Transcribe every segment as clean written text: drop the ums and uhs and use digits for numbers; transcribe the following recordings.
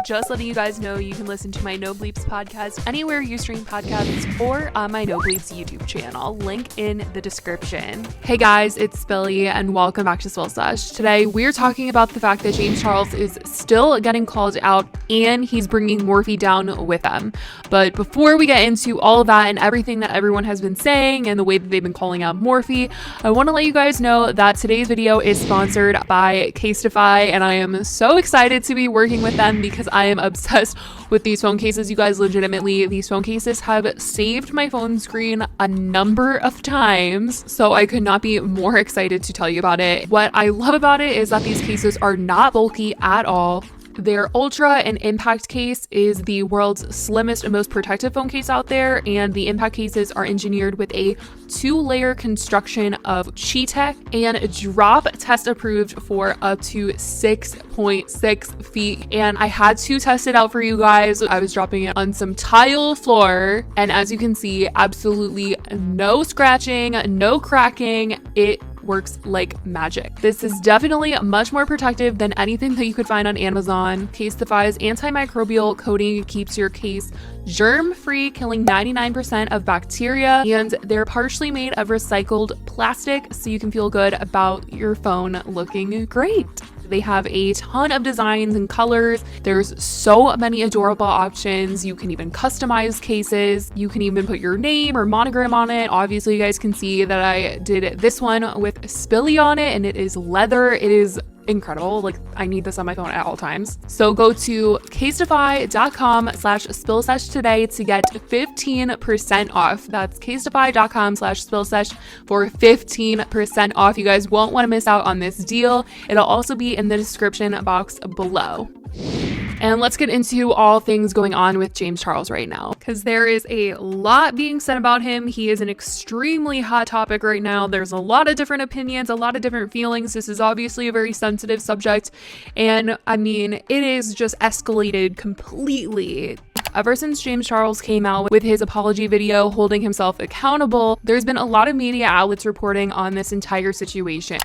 Just letting you guys know you can listen to my No Bleeps podcast anywhere you stream podcasts or on my No Bleeps YouTube channel. Link in the description. Hey guys, it's Billy and welcome back to Sesh. Today we're talking about the fact that James Charles is still getting called out and he's bringing Morphe down with him. But before we get into all of that and everything that everyone has been saying and the way that they've been calling out Morphe, I want to let you guys know that today's video is sponsored by Casetify, and I am so excited to be working with them because I am obsessed with these phone cases. You guys, legitimately, these phone cases have saved my phone screen a number of times, so I could not be more excited to tell you about it. What I love about it is that these cases are not bulky at all. Their Ultra and Impact case is the world's slimmest and most protective phone case out there, and the Impact cases are engineered with a 2-layer construction of Chi-Tech and drop test approved for up to 6.6 feet. And I had to test it out for you guys. I was dropping it on some tile floor, and as you can see, absolutely no scratching, no cracking. It works like magic. This is definitely much more protective than anything that you could find on Amazon. Casetify's antimicrobial coating keeps your case germ-free, killing 99% of bacteria, and they're partially made of recycled plastic, so you can feel good about your phone looking great. They have a ton of designs and colors. There's so many adorable options. You can even customize cases. You can even put your name or monogram on it. Obviously, you guys can see that I did this one with Spilly on it, and it is leather. It is incredible. Like, I need this on my phone at all times. So go to casetify.com/spillsesh today to get 15% off. That's casetify.com/spillsesh for 15% off. You guys won't want to miss out on this deal. It'll also be in the description box below. And let's get into all things going on with James Charles right now, because there is a lot being said about him. He is an extremely hot topic right now. There's a lot of different opinions, a lot of different feelings. This is obviously a very sensitive subject. And I mean, it is just escalated completely. Ever since James Charles came out with his apology video holding himself accountable, there's been a lot of media outlets reporting on this entire situation.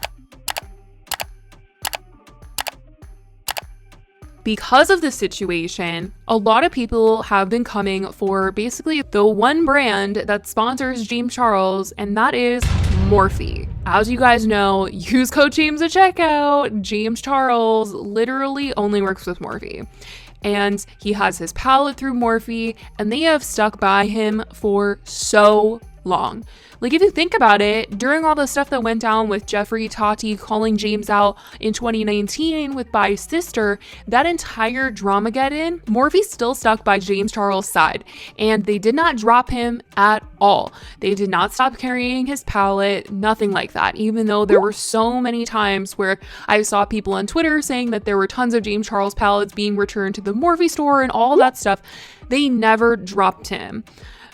Because of this situation, a lot of people have been coming for basically the one brand that sponsors James Charles, and that is Morphe. As you guys know, use code James at checkout. James Charles literally only works with Morphe, and he has his palette through Morphe, and they have stuck by him for so long. Like, if you think about it, during all the stuff that went down with Jeffree Tati calling James out in 2019 with By Sister, that entire dramageddon, Morphe still stuck by James Charles' side, and they did not drop him at all. They did not stop carrying his palette, nothing like that, even though there were so many times where I saw people on Twitter saying that there were tons of James Charles palettes being returned to the Morphe store and all that stuff. They never dropped him.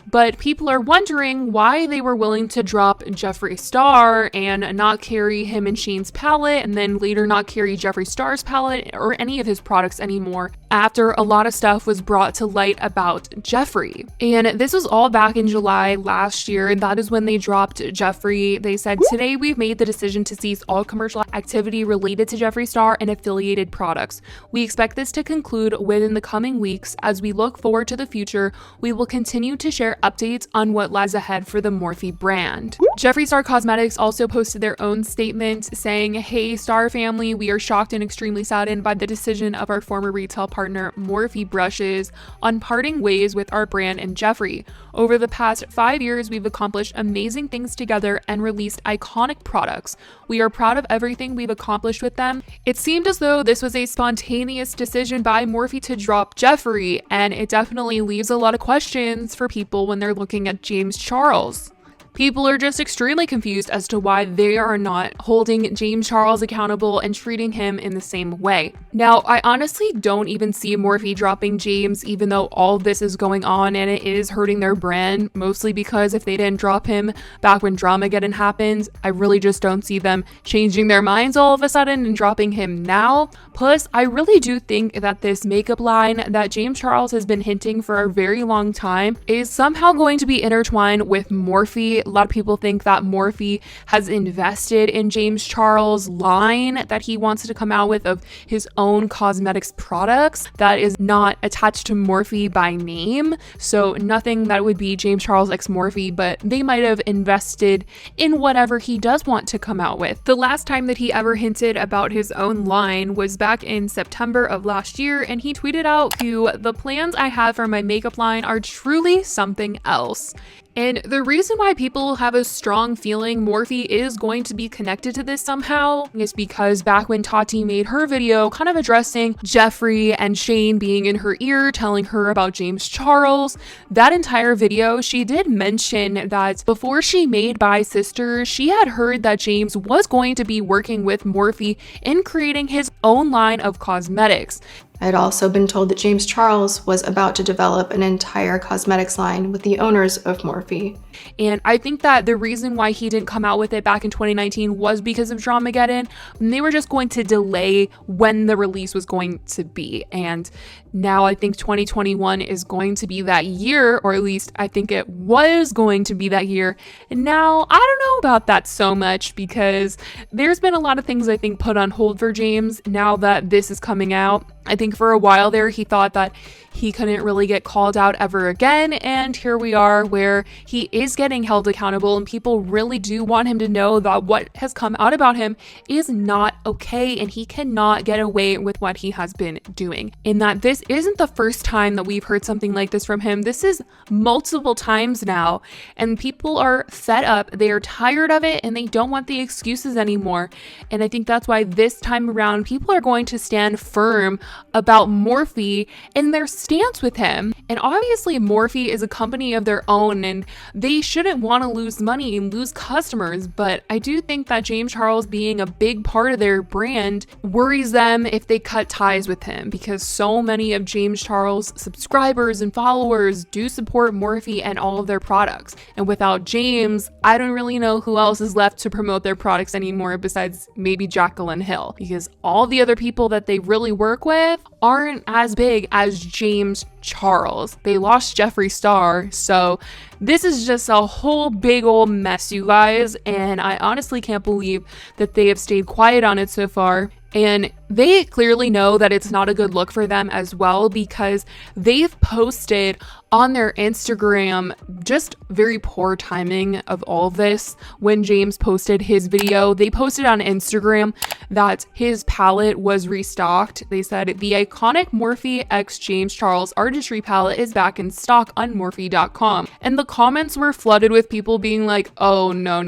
But people are wondering why they were willing to drop Jeffree Star and not carry him and Shane's palette, and then later not carry Jeffree Star's palette or any of his products anymore after a lot of stuff was brought to light about Jeffree. And this was all back in July last year, and that is when they dropped Jeffree. They said, "Today we've made the decision to cease all commercial activity related to Jeffree Star and affiliated products. We expect this to conclude within the coming weeks. As we look forward to the future, we will continue to share updates on what lies ahead for the Morphe brand." Jeffree Star Cosmetics also posted their own statement saying, "Hey Star family, we are shocked and extremely saddened by the decision of our former retail partner Morphe Brushes on parting ways with our brand and Jeffree. Over the past 5 years, we've accomplished amazing things together and released iconic products. We are proud of everything we've accomplished with them." It seemed as though this was a spontaneous decision by Morphe to drop Jeffree, and it definitely leaves a lot of questions for people when they're looking at James Charles. People are just extremely confused as to why they are not holding James Charles accountable and treating him in the same way. Now, I honestly don't even see Morphe dropping James, even though all this is going on and it is hurting their brand, mostly because if they didn't drop him back when Dramageddon happened, I really just don't see them changing their minds all of a sudden and dropping him now. Plus, I really do think that this makeup line that James Charles has been hinting for a very long time is somehow going to be intertwined with Morphe A lot of people think that Morphe has invested in James Charles' line that he wants to come out with of his own cosmetics products that is not attached to Morphe by name. So nothing that would be James Charles x Morphe, but they might have invested in whatever he does want to come out with. The last time that he ever hinted about his own line was back in September of last year, and he tweeted out, "The plans I have for my makeup line are truly something else." And the reason why people have a strong feeling Morphe is going to be connected to this somehow is because back when Tati made her video kind of addressing Jeffree and Shane being in her ear, telling her about James Charles, that entire video, she did mention that before she made By Sisters, she had heard that James was going to be working with Morphe in creating his own line of cosmetics. I had also been told that James Charles was about to develop an entire cosmetics line with the owners of Morphe. And I think that the reason why he didn't come out with it back in 2019 was because of Dramageddon. And they were just going to delay when the release was going to be. And now I think 2021 is going to be that year, or at least I think it was going to be that year. And now I don't know about that so much because there's been a lot of things I think put on hold for James now that this is coming out. I think for a while there, he thought that he couldn't really get called out ever again. And here we are where he is getting held accountable, and people really do want him to know that what has come out about him is not okay, and he cannot get away with what he has been doing. In that this isn't the first time that we've heard something like this from him. This is multiple times now, and people are fed up. They are tired of it, and they don't want the excuses anymore. And I think that's why this time around, people are going to stand firm about Morphe and their stance with him. And obviously Morphe is a company of their own, and they shouldn't want to lose money and lose customers, but I do think that James Charles being a big part of their brand worries them if they cut ties with him, because so many of James Charles' subscribers and followers do support Morphe and all of their products. And without James, I don't really know who else is left to promote their products anymore besides maybe Jaclyn Hill, because all the other people that they really work with aren't as big as James Charles. They lost Jeffree Star, so this is just a whole big old mess, you guys, and I honestly can't believe that they have stayed quiet on it so far. And they clearly know that it's not a good look for them as well, because they've posted on their Instagram, just very poor timing of all of this. When James posted his video, they posted on Instagram that his palette was restocked. They said the iconic Morphe x James Charles artistry palette is back in stock on Morphe.com. And the comments were flooded with people being like, "Oh, no,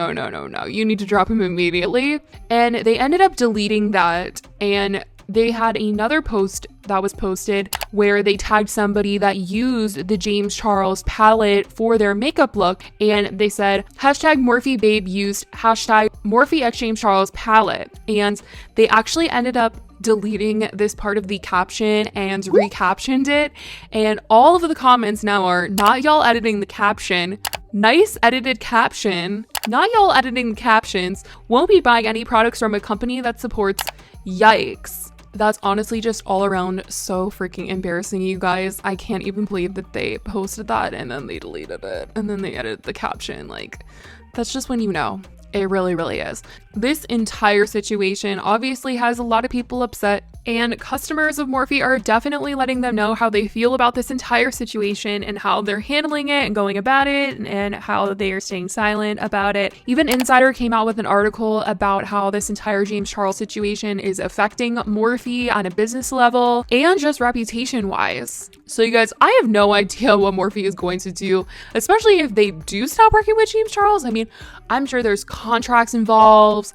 you need to drop him immediately." And they ended up deleting that, and they had another post that was posted where they tagged somebody that used the James Charles palette for their makeup look, and they said hashtag Morphe babe used hashtag Morphe x James Charles palette. And they actually ended up deleting this part of the caption and recaptioned it, and all of the comments now are, "Not y'all editing the caption, nice edited caption, not y'all editing the captions, won't be buying any products from a company that supports," yikes. That's honestly just all around so freaking embarrassing, you guys. I can't even believe that they posted that and then they deleted it and then they edited the caption. Like, that's just when you know. It really, really is. This entire situation obviously has a lot of people upset, and customers of Morphe are definitely letting them know how they feel about this entire situation and how they're handling it and going about it, and how they are staying silent about it. Even Insider came out with an article about how this entire James Charles situation is affecting Morphe on a business level and just reputation wise. So you guys, I have no idea what Morphe is going to do, especially if they do stop working with James Charles. I mean, I'm sure there's contracts involved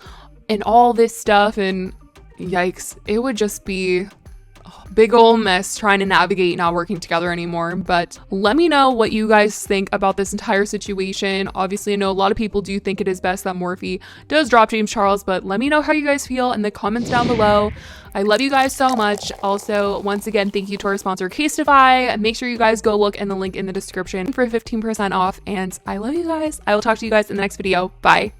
and all this stuff, and yikes, it would just be a big old mess trying to navigate not working together anymore. But let me know what you guys think about this entire situation. Obviously, I know a lot of people do think it is best that Morphe does drop James Charles, but let me know how you guys feel in the comments down below. I love you guys so much. Also, once again, thank you to our sponsor, Casetify. Make sure you guys go look in the link in the description for 15% off. And I love you guys. I will talk to you guys in the next video. Bye.